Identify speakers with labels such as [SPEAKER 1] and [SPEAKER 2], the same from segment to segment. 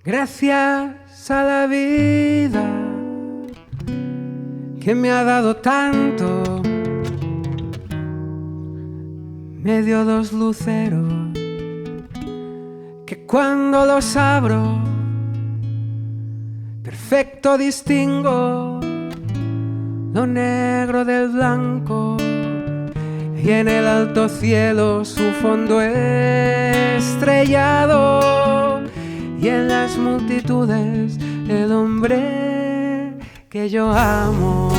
[SPEAKER 1] Gracias a la vida que me ha dado tanto, me dio dos luceros que cuando los abro perfecto distingo lo negro del blanco, y en el alto cielo su fondo estrellado, y en las multitudes el hombre que yo amo.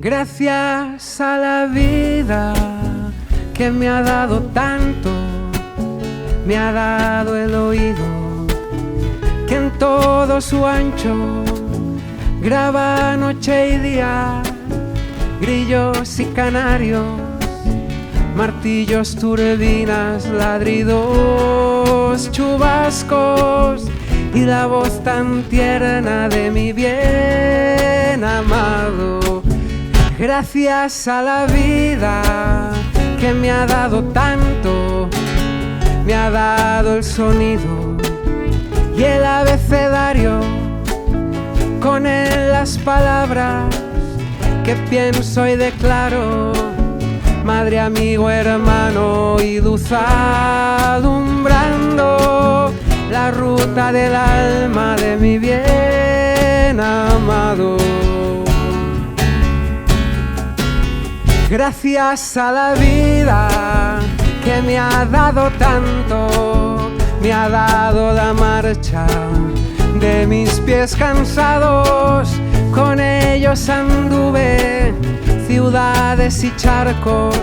[SPEAKER 1] Gracias a la vida que me ha dado tanto, me ha dado el oído que en todo su ancho graba noche y día, grillos y canarios, martillos, turbinas, ladridos, chubascos y la voz tan tierna de mi bien amado. Gracias a la vida que me ha dado tanto, me ha dado el sonido y el abecedario, con él las palabras que pienso y declaro, madre, amigo, hermano y luz alumbrando la ruta del alma de mi bien amado. Gracias a la vida que me ha dado tanto, me ha dado la marcha de mis pies cansados, con ellos anduve ciudades y charcos,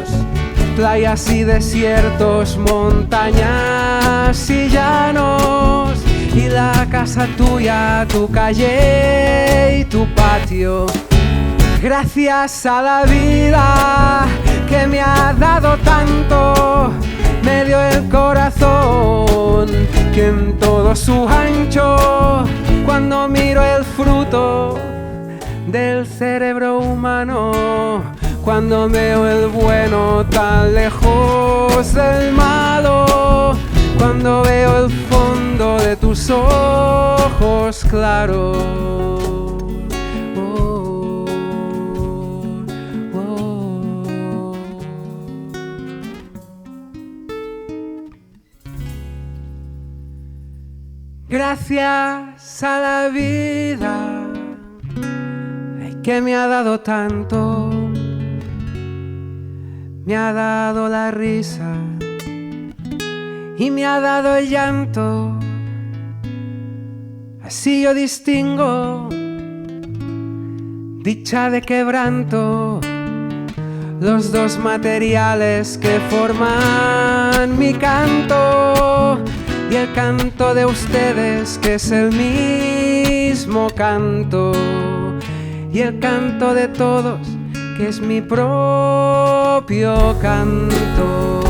[SPEAKER 1] playas y desiertos, montañas y llanos, y la casa tuya, tu calle y tu patio. Gracias a la vida que me ha dado tanto, me dio el corazón que en todo su ancho, cuando miro el fruto del cerebro humano, cuando veo el bueno tan lejos del malo, cuando veo el fondo de tus ojos claros. Gracias a la vida que me ha dado tanto, me ha dado la risa y me ha dado el llanto, así yo distingo dicha de quebranto, los dos materiales que forman mi canto, y el canto de ustedes que es el mismo canto, y el canto de todos que es mi propio canto.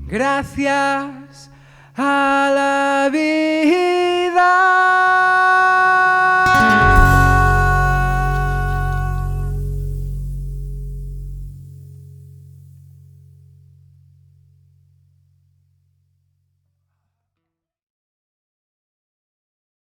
[SPEAKER 1] Gracias a la vida